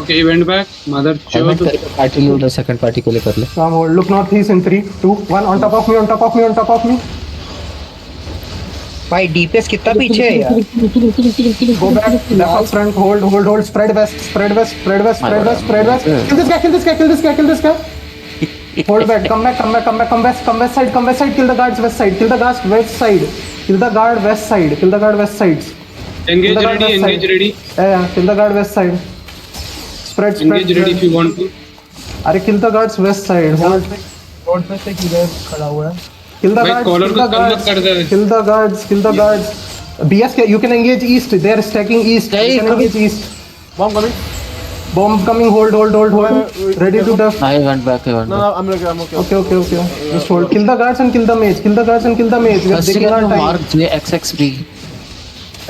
Okay, he went back. Mother helmet chode. करके party लो, second party को ले कर ले. Come hold. Look northeast in 3, 2, 1. On top of me, on top of me, on top of me. भाई DPS कितना पीछे है यार. Go back. Left up front. Hold, hold, hold. Spread west, spread west, spread west, spread west, spread west. Kill this guy, kill this guy, kill this guy, kill this guy. Hold back. Come back, come back, come back, come west, come west side, come west side. Kill the guards west side. Kill the guards west side. Kill the guard west side. Kill the guard west sides. Engage Kill the guard ready, west engage side. ready. Yeah, kill the guard west side. Spread, spread, Engage ready if spread. you want to. अरे kill the guards west side. Hold. Road पे से किधर खड़ा हुआ है. Kill the भाई guards. Collar Kill को the कम मत guards. कर दे. Kill the guards. Kill the guards. BS, you can engage east. They are stacking east. You can engage east. Bomb coming. Bomb coming. Hold, hold, hold, hold. Ready to def. I went back. No, I'm okay. Okay, okay, okay. Just hold. Kill the guards and kill the mage. Kill the guards and kill the mage. We are first taking our का time. Mark JXXB.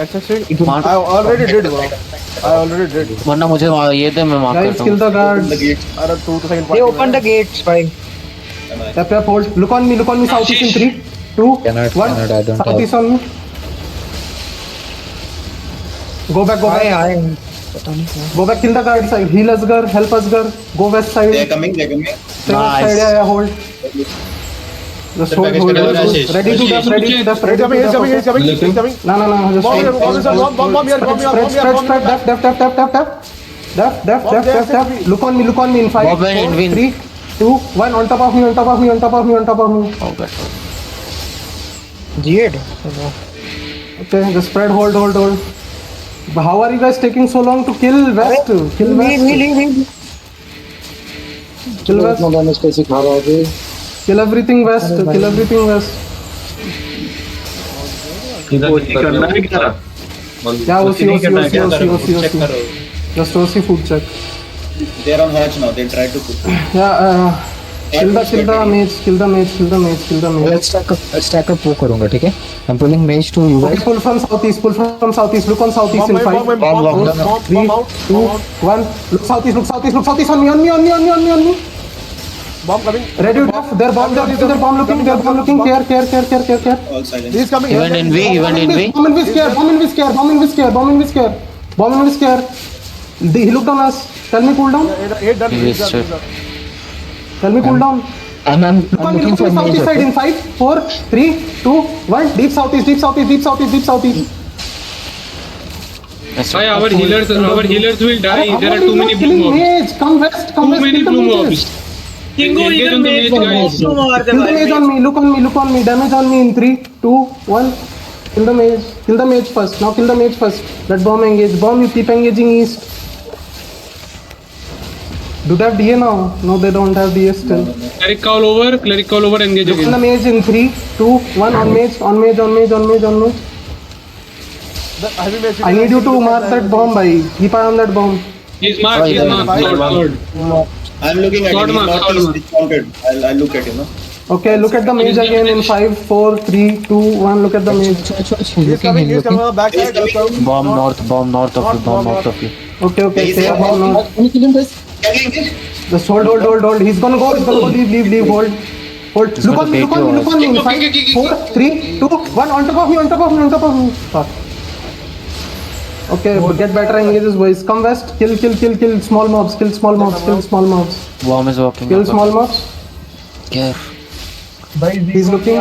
Actually, I already did, bro. I already did. वरना मुझे ये दे मैं mark Guys, करता kill हूँ. the guards. अरे 2 to second They open the gates भाई. Yep, yep, hold. Look on me. Look on me. Southeast in 3, 2, Cannot, 1. I don't have. Southeast on me. Go back, go आए back. आए. पता नहीं क्या. Go back. Kill the guard side. Heal Asgar. Help Asgar. Go west side. They're coming. Stay Nice. west side. Yeah, yeah, hold. Just hold, hold, hold. Ready to def. Ready to def. Ready to def. Okay. He's coming. No, no, no. Just Bomb here, hold, bomb hold, here, hold, bomb hold. here, bomb here, Spread, bomb here, spread, bomb spread. here. Def, def, def, def, def, def. Def, def, Bomb def, there, def, def. safely. Look on me. Look on me in 5, Bob and 4, Edwin. 3, 2, 1. On top of me. On top of me. On top of me. On top of me. Oh god. Jade. Okay. Just spread. Hold, hold, hold. How are you guys taking so long to kill west? Kill west. Kill west. Damage कैसे खा रहा है? Kill everything west. Kill everything west. करना है क्या? Yeah, OC. Just OC food check. They're on hatch now. They try to put. Yeah, kill the mage. Kill the mage. Kill the mage. Kill the mage. Stack up वो करूंगा, ठीक है? I'm pulling mage to you Okay, guys. pull from southeast. Pull from southeast. Look on southeast in 5, 3, 2, 1. Look southeast. Look southeast. Look southeast. On me. On me. On me. On me. On me. On me. Bomb coming. Ready to def. They're bomb. They're bomb looking. They're bomb looking. Care. All silent. He's coming. He went in V. He went in V. Bomb in with scare. Bomb in with scare. Bomb in with scare. Bomb in with scare. Bomb in with scare. He looked on us. Tell me cool down. Eight done. He is shit. Tell me cool down. I'm Look on me, looking look for on the mage. southeast side in 5, 4, 3, 2, 1. Deep southeast, deep southeast, deep southeast, deep southeast. Why our healers will die. How There are are too you many not blue killing mobs. mage? Come west, come Too west. many kill the blue mages. mobs. Kingo Engage इधर on the मेज mage, guys. को मार दे Kill the भाई. mage on me. Look on me, look on me. Damage on me in 3, 2, 1. Kill the mage. Kill the mage first. Now kill the mage first. Let bomb engage. Bomb, you keep engaging east. Do they have DA now? No, they don't have DA still. Cleric call over, engage Look on the again. mage in 3, 2, 1. On mage, on mage, on mage, on mage, on mage. I need you to mark that bomb, bhai. Keep eye on that bomb. He's marked, sword. I'm looking at Sword him. He's mark, not sword he's mark. discounted. I'll look at him. No? Okay, look at the mage again in 5, 4, 3, 2, 1. Look at the mage. He's coming. He's coming on the back side. He's coming. Bomb north of you. Okay, He's clear here. bomb now. Can you engage? Just hold. He's gonna go. Leave. Hold. Look on me. In 5, 4, 3, 2, 1. On top of me. Fuck. Okay, get better engages, boys. Come west. Kill small mobs. Kill small mobs. Bomb is walking. Kill small mobs. Care. He's looking.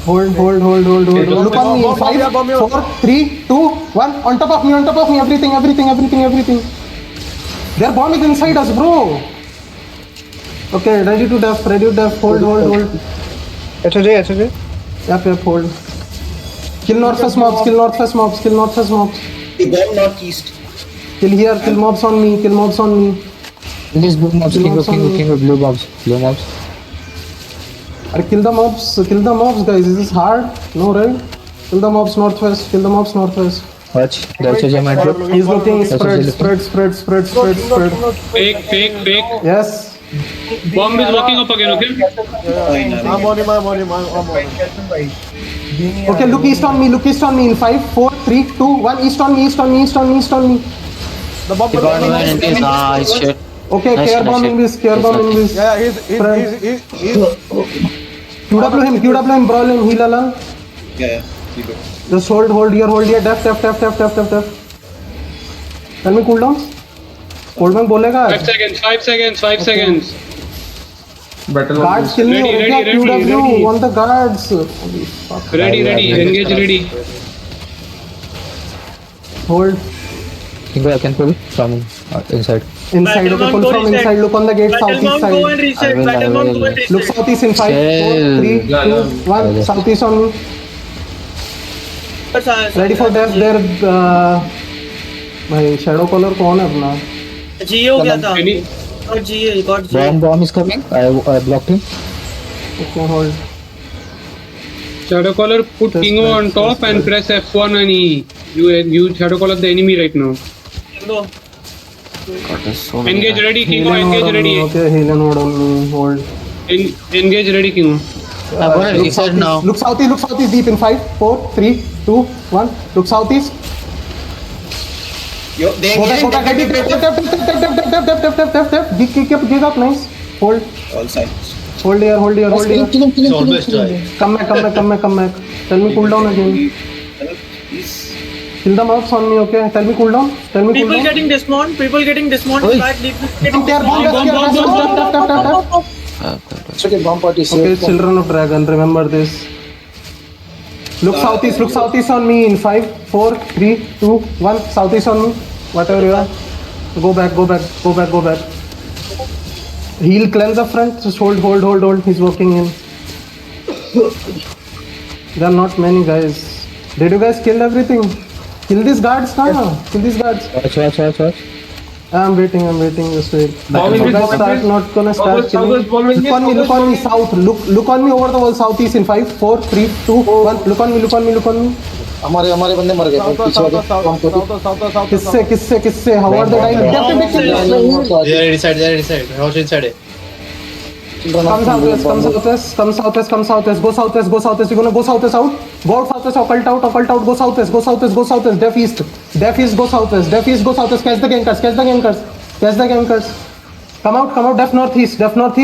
Hold. Look on me. 5, 4, 3, 2, 1. On top of me. Everything. Their bomb is inside us, bro. Okay, ready to def. Hold. HJ. Yep, hold. Kill northwest mobs. He gone northeast. Kill here. Kill mobs on me. These blue mobs, king of blue mobs. Kill the mobs, guys. Is this hard? No, right? Kill the mobs northwest. Watch. That's a my drop. He's looking. Spread. Fake. Yes. Bomb is walking up again, okay? I'm on him. Okay, look east on me in 5, 4, 3, 2, 1. East on me. The bomb He got one and he's nice shit. Okay, Nice, care nice bomb shit. in this. Yeah, he's QW him, brawl him, heal along. Yeah. Keep it. Just hold here. Def. Tell me cooldown. Cooldown बोलेगा. 5 seconds, 5 seconds, 5 seconds. Guards kill me. Ready, Ready, ready, QW ready. on the guards. Holy fuck. Ready, engage ready. Hold. Kingo, I can pull from inside. Inside. Okay, pull from inside. Look on the gate. Southeast Battlemount, go and side. reset. I will. Battlemount, go and Look reset. southeast in 5, 4, 3, 2, 1. Southeast on me. Ready for death there. भाई shadow color कौन है अपना? GA हो गया था. Any Got GA, got GA. Bomb is coming. I blocked him. Okay, hold. shadow caller, put Kingo on top and press F1 and E. You shadow caller the enemy right now. Go. God, there's so many Engage guys. ready, Kingo. Heal and Engage hold on ready. me. Okay, heal and hold on me. Hold. Engage ready, Kingo. I'm gonna Look reset southeast. now. Look southeast deep in 5, 4, 3, 2, 1. Look southeast. Yo, they Go back, engaging. def. Give up, nice. Hold. All sides. Hold here. It's always dry. Come back. Tell me cooldown again. Please. Kill the mobs on me, okay? Tell me cooldown. People getting dismount. People getting dismount. Oi. Back. People getting Bomb there, bomb. Okay, children of dragon, remember this. Look southeast on me in 5, 4, 3, 2, 1. Southeast on me. Whatever you are. Go back. Heal, cleanse the front. Just hold. He's walking in. There are not many guys. Did you guys kill everything? Kill these guards now. Watch. I'm waiting. Just wait. Bomb You in, guys start not gonna start killing. Look on me, south. Look on me over the wall, southeast in 5, 4, 3, 2, 1. Look on me. हमारे बंदे मर गए south किससे? How are they dying? They are inside. House inside. Come southwest. Go southwest. You're gonna go southwest out. Go out southwest. Occult out. Go southwest. Def east. Go southwest. Catch the gankers. Come out. Def northeast. Come out.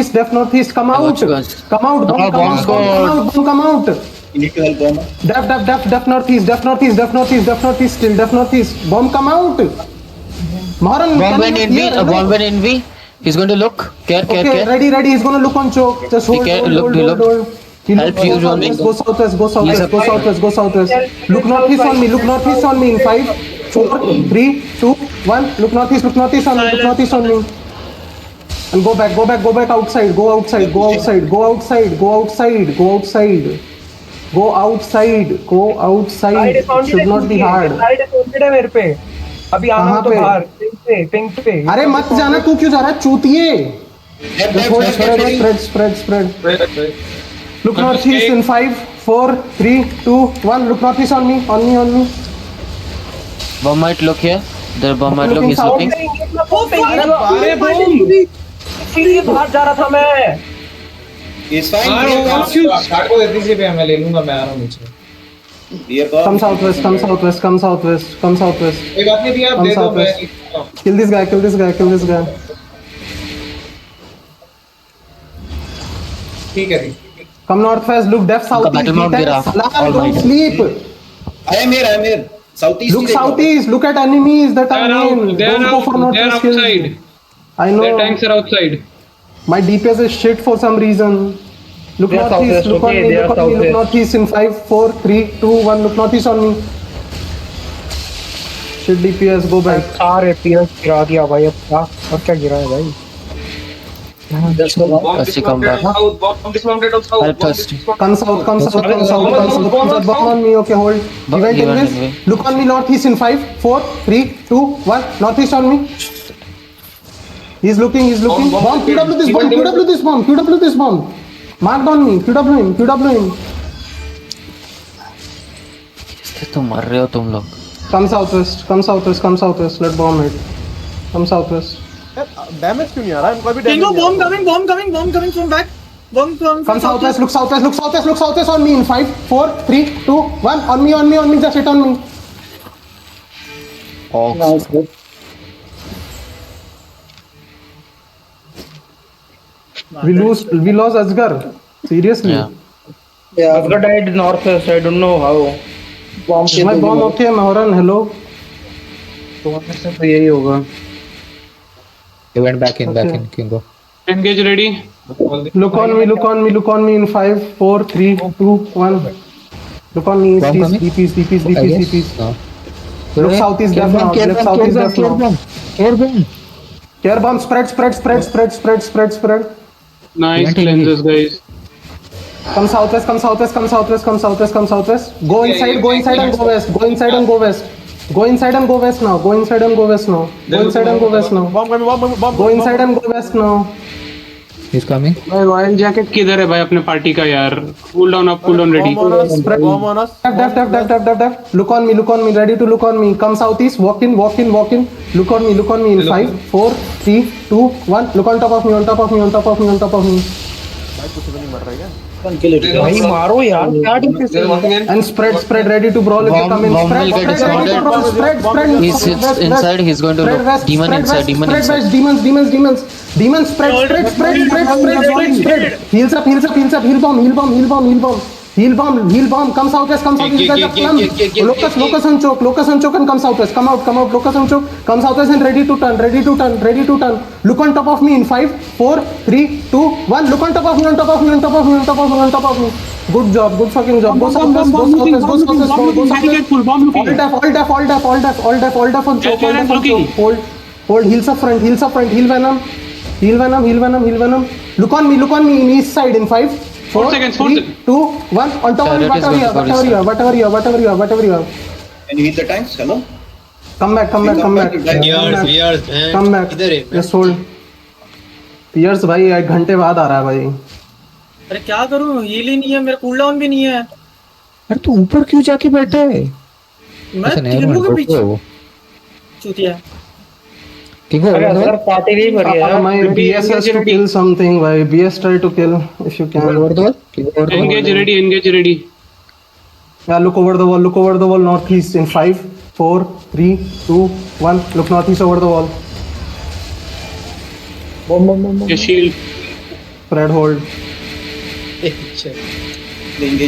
Come out. You need to help bomb. Def northeast. Still def northeast. Bomb come out. Maharan, Bomb can went you hear, in V. Bomb went in V. He's going to look. Care. Okay, ready. He's gonna look on choke. Just hold. Look. He Help look, you, Johnny. Go southwest. Look northeast on me in 5, 4, 3, 2, 1. Look northeast on me. And go back outside. Go outside. It should not be hard. है मेरे पे. अभी आना कहाँ तो पे? बाहर. Pink पे. अरे मत जाना, तू क्यों जा रहा है चूतिए? Spread. Look northeast in 5, 4, 3, 2, 1. Look northeast on me. Bomb might look here. The bomb might look. He's looking. अरे बूम. सीधे बाहर जा रहा था मैं. He's fine. स्टार्ट को इतनी सी पे मैं ले लूंगा मैं आ रहा हूं नीचे We are bomb. Come southwest. कोई बात नहीं भैया आप दे दो मैं Kill this guy. ठीक है Come northwest. Look def southeast. battlemount gira. Salam, don't Almighty. sleep. I am here. Southeast. Look southeast. Look at enemies that are in. Don't go for They're northwest kills. outside. I Their tanks know. are outside. My DPS is shit for some reason. Look They are northeast. southwest, Look on okay, me. they are Look southwest. northeast in 5, 4, 3, 2, 1. Look northeast on me. Shit DPS. Go back. सारे PS गिरा दिया भाई. अब क्या गिरा है भाई. Let's come back. Help us. Come south. Bomb on me. Okay, hold. Event in this. Look on me northeast in 5, 4, 3, 2, 1. Northeast on me. He's looking. Bomb. QW this bomb. Marked on me. QW him. तो मर रहे हो तुम लोग. Come southwest. Let bomb hit. Come southwest. Damage क्यों नहीं आ रहा है इनको अभी Kingo, damage bomb coming from back. Bomb from Come southwest. Look southwest on me in 5, 4, 3, 2, 1. On me. Just hit on me. We lost Asgar. Seriously. Yeah. Asgard died northwest. I don't know how. My bomb okay, Mahoran. Hello. तो यही होगा. He went back in, Kingo. Engage ready. Look on me, look on me, look on me in 5, 4, 3, 2, 1. Look on me, Bomb coming? DPs. No. Look southeast left now, left southeast left now. Care bomb, spread. Nice cleanses, guys. Come southwest. Go inside and go west. Go inside and go west now. Go inside and go west now. Go inside and go west now. He's coming. भाई royal jacket किधर है भाई अपने party का यार? Cool down ready. Bomb on us. Def. Look on me, ready to look on me. Come southeast, walk in. Look on me in 5, 4, 3, 2, 1. Look on top of me. भाई मारो यार, क्या डीपीएस है? And spread, ready to brawl if you come in. Bomb will get Spread. He's inside, he's going to Spread look. west, Demon spread inside, west, demon spread inside. west, demons, spread. Heals up, heal bomb, come southwest, locus and choke and come southwest, come out, locus and choke, come southwest and ready to turn. Look on top of me in 5, 4, 3, 2, 1, look on top of me. Good job, good fucking job. Go southwest. All def on choke. Hold, heals up front, heal venom. Look on me in east side in 5, 4 seconds, 3, 2, 1. On top of me, whatever you have. Can you hit the tanks? Hello? Come back. Years, man. Come back. इधर है. Just hold. Pierce भाई 1 घंटे बाद आ रहा है भाई. अरे क्या करूं, हील ही नहीं है, मेरा कूल डाउन भी नहीं है. अरे तू ऊपर क्यों जाके बैठा है? मैं किंगो के पीछे चूतिया. Kingo, अरे सर पार्टी नहीं भर गया. My BS has to kill something भाई. BS try to kill if you can. over the wall. Engage ready. Yeah, look over the wall, northeast in 5, 4, 3, 2, 1. Look northeast over the wall. Your shield. Spread hold.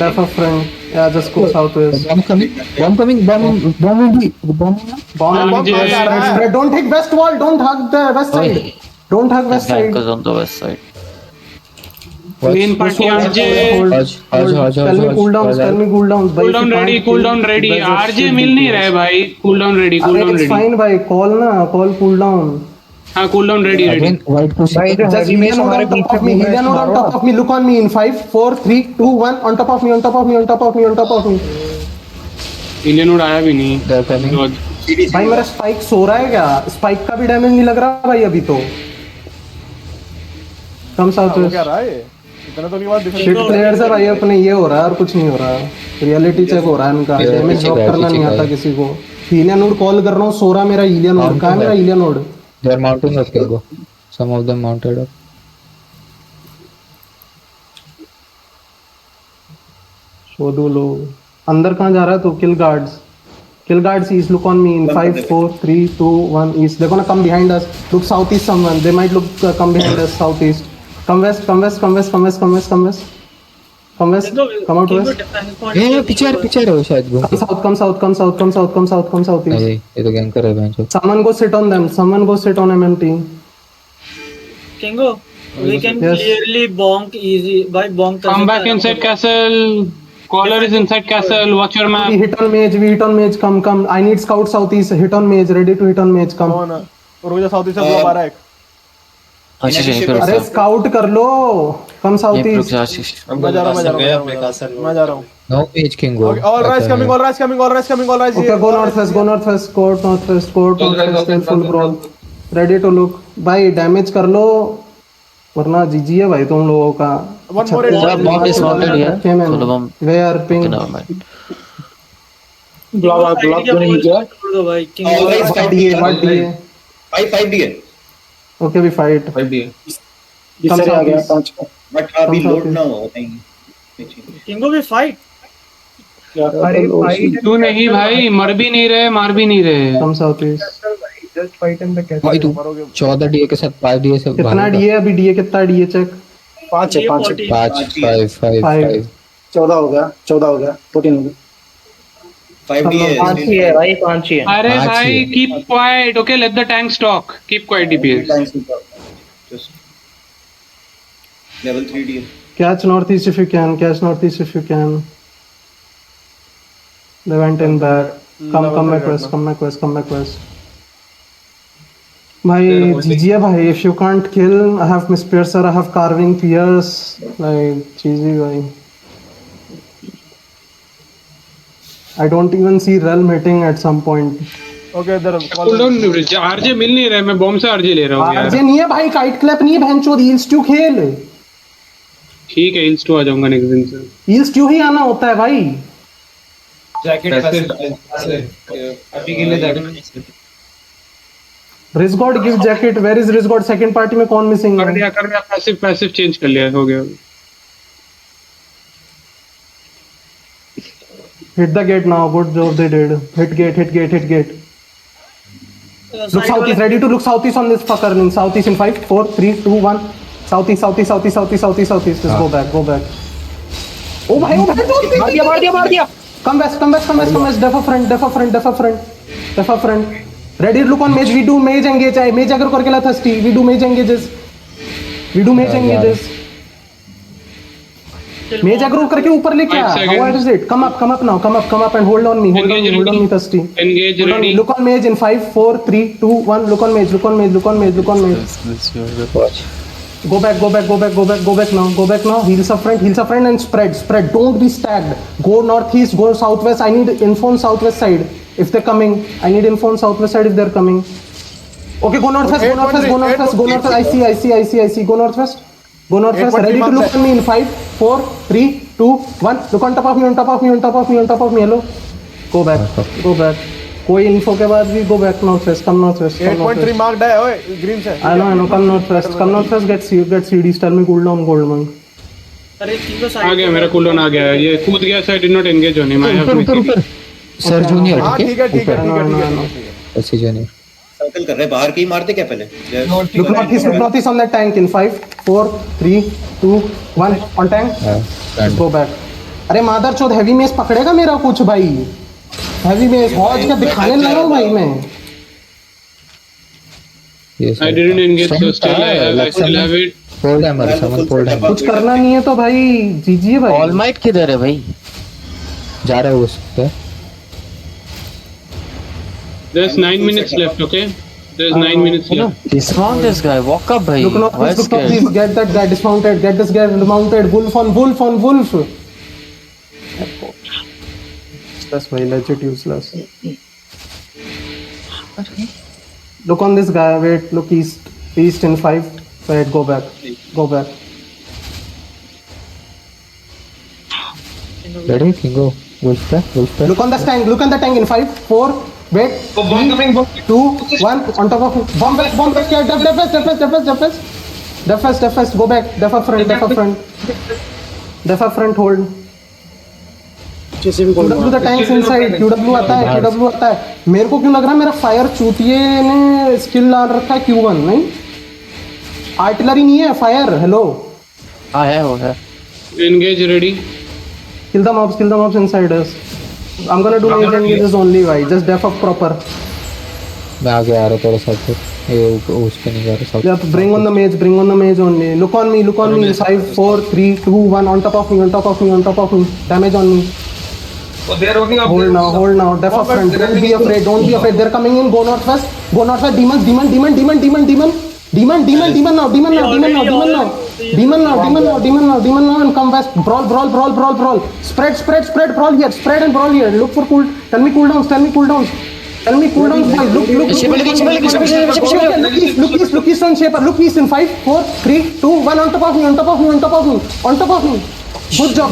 Left of front. Yeah, just go southwest. Bomb coming. Bomb will be. Bomb. Spread. Don't take west wall. Don't hug the west side. Don't hug west side. Flankers on the west side. Main party RJ. Tell me cool down. Cool down ready. RJ मिल नहीं रहा है भाई. Cool down ready. It's fine भाई. Call cool down. हाँ cool down ready. Again, white push. भाई इधर Just heavy में Helion हमारे on beach top of me. में Helion on top of me. Look on me in 5, 4, 3, 2, 1. On top of me. Illinois आया भी नहीं. They're coming. भाई मेरा स्पाइक सो रहा है क्या? स्पाइक का भी डैमेज नहीं लग रहा भाई अभी तो. कम साउथ क्या रहा है? इतना तो नहीं बात दिखा. शिट प्लेयर्स है भाई अपने. ये हो रहा है और कुछ नहीं हो रहा. रियलिटी चेक हो रहा है इनका. डैमेज ड्रॉप करना नहीं आता किसी को. हीलियनोड कॉल कर रहा हूँ. सो रहा मेरा हीलियनोड. कहाँ है मेरा हीलियनोड? They're mounting up, Kingo. Some of them mounted up. शोधू लो. अंदर कहाँ जा रहा है तो? किल guards east. Look on me in 5, 4, 3, 2, 1 east. They're gonna come behind us. Look southeast someone. They might look come behind us southeast. Come west. Come out west. ये पीछे रहो शायद वो. Come south east. ये तो गैंकर है बेंचो. Someone go sit on them. MMT. Kingo, we can Yes. clearly bonk easy by bonk. Come back inside castle. Caller is inside castle. Watch your map. We hit on mage. Come. I need scout southeast. Hit on mage. Ready to hit on mage. Come. और मुझे south east से block आ रहा है. आशीष यहीं पे रुक अरे जा. स्काउट कर लो. कम यहीं पे रुक southeast. जा आशीष. मैं जा रहा हूँ. No page Kingo. All rise coming. Okay, go northwest. Then full brawl. Ready to look. भाई डैमेज कर लो वरना जीजी है भाई तुम लोगों का. Bomb is mounted here. Solo bomb. Where ping? Okay, never mind. Block नहीं किया दो भाई. Kingo What DA? 5 DA. Okay, we fight. 5 DA. Come आ गया southeast. 5 But we load now. Thing. Kingo भी fight. अरे फाइट तू नहीं भाई. मार भी नहीं रहे. Come southeast. Just fight in the castle. भाई तू 14 डीए के साथ 5 डीए से कितना DA अभी? DA कितना DA चेक? 5 है 5 5 5 5 5. 14 हो गया 14 हो गया 14 हो गया. 5 DA. पांच ही है भाई, पांच ही है. अरे भाई keep quiet. Okay, let the tanks talk. Keep quiet, DPS. Tanks will come. Just level 3 DA. Catch northeast if you can. Catch northeast if you can. They went in back. Come back west. Come back west. Come back west. भाई GG है भाई. If you can't kill, I have Miss Piercer. I have Carving Pierce. Like cheesy भाई. I don't even see Realm hitting at some point. Okay, there. Cooldown RJ मिल नहीं रहा है. मैं bomb से RJ ले रहा हूँ यार. RJ नहीं है भाई. Kite clap नहीं है. भैंचोद Heal Stew खेल. ठीक है, Heals 2 आ जाऊंगा नेक्स्ट दिन से. Heal Stew ही आना होता है भाई. अभी के लिए जाके Rizgod give jacket. Where is Rizgod? Second party में कौन missing कर है? दिया. पैसिव चेंज कर लिया. हो गया. Hit the gate now. Good job they did. Hit gate. Look southeast. Ready to look southeast on this fucker. In southeast in 5, 4, 3, 2, 1. Southeast. Just go back. Oh भाई. मार दिया. Come west. Defa front. Ready to look on mage. We do mage engage. Mage अगर करके ला thirsty. We do mage engages. Mage aggro करके ऊपर लेके आ. 5 seconds. What is it? Come up now. Come up and hold on me. Hold on me thirsty. Engage Hold on me. ready. Look on mage in 5, 4, 3, 2, 1. Look on mage. Go back now. Heals up front and spread. Don't be stacked. Go northeast, go southwest. I need info on southwest side. If they're coming, I need info on southwest side if they're coming. Okay, go northwest. I see. Go northwest. Ready to look at me in 5, 4, 3, 2, 1. Look on top of me. Hello. Go back. कोई info के बाद भी go back northwest. Come northwest. 8.3 marked है. ओए green से. I know. Come northwest. Get CD. Tell me cooldown gold man. अरे तीनों आ side गया. मेरा कूलडाउन आ गया. ये कूद गया. So I did not engage on him. I have missed. Sir junior. हाँ ठीक है. ऐसे जूनियर. सर्कल कर रहे हैं. बाहर की मारते क्या पहले? Look northeast on that tank in 5, 4, 3, 2, 1. On tank. Go back. अरे मादर चौथ heavy mace पकड़ेगा मेरा कुछ भाई. Heavy mace हॉज का दिखाने लगा हूँ भाई मैं. I didn't engage. So still I still have it. Hold hammer. Someone hold hammer. कुछ करना नहीं है तो भाई जीजिए भाई. ऑल माइट किधर है भाई? जा रहा है उस पे. There's 9 minutes left. Okay. There's 9 minutes left. Dismount this guy. Walk up भाई. Look northeast. Get that guy dismounted. Get this guy dismounted. Wolf on wolf. That's very legit useless. Look on this guy. Wait. Look east in 5. Wait. Go back. Ready? Kingo. Wolf पे. Look on the tank in 5, 4. Wait. 3, 2, 1. On top of it. Bomb back. Def fast. Go back. Def front. Hold. QW the tanks inside. QW आता है. मेरे को क्यों लग रहा है मेरा फायर चूतिए ने स्किल डाल रखा है Q1 नहीं? आर्टिलरी नहीं है फायर. हेलो. हाँ है वो है. Engage ready. Kill the mobs inside us. I'm gonna do mage engages only भाई. Just def up proper. मैं आगे आ रहा थोड़ा सा फिर. ये उस पे नहीं जा रहा सब. Yeah, bring on the mage only. Look on me in 5, 4, 3, 2, 1. On top of me. Damage on me. Hold now. Def up front. Don't be afraid. They're coming in. Go northwest. Demon now. And come west. Brawl. Spread, brawl here. Spread and brawl here. Look for cool. Tell me cooldowns, boys. Look east on Shaper. Look east in 5, 4, 3, 2, 1. On top of me. Good job.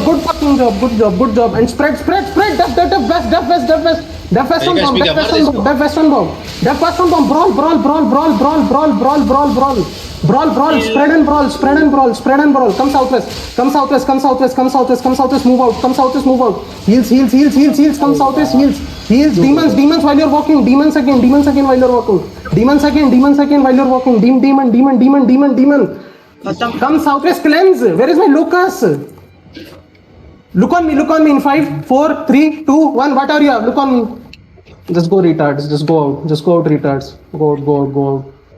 And spread. Def west on bomb. Brawl. Spread and brawl. Come southwest. Move out. Heals. Come southwest. Heals. Demons while you're walking. Demons again while you're walking. Demon. Come southwest cleanse. Where is my Lucas? Look on me in 5, 4, 3, 2, 1. What are you? Look on me. Just go retards. Just go out. Just go out retards. Go out.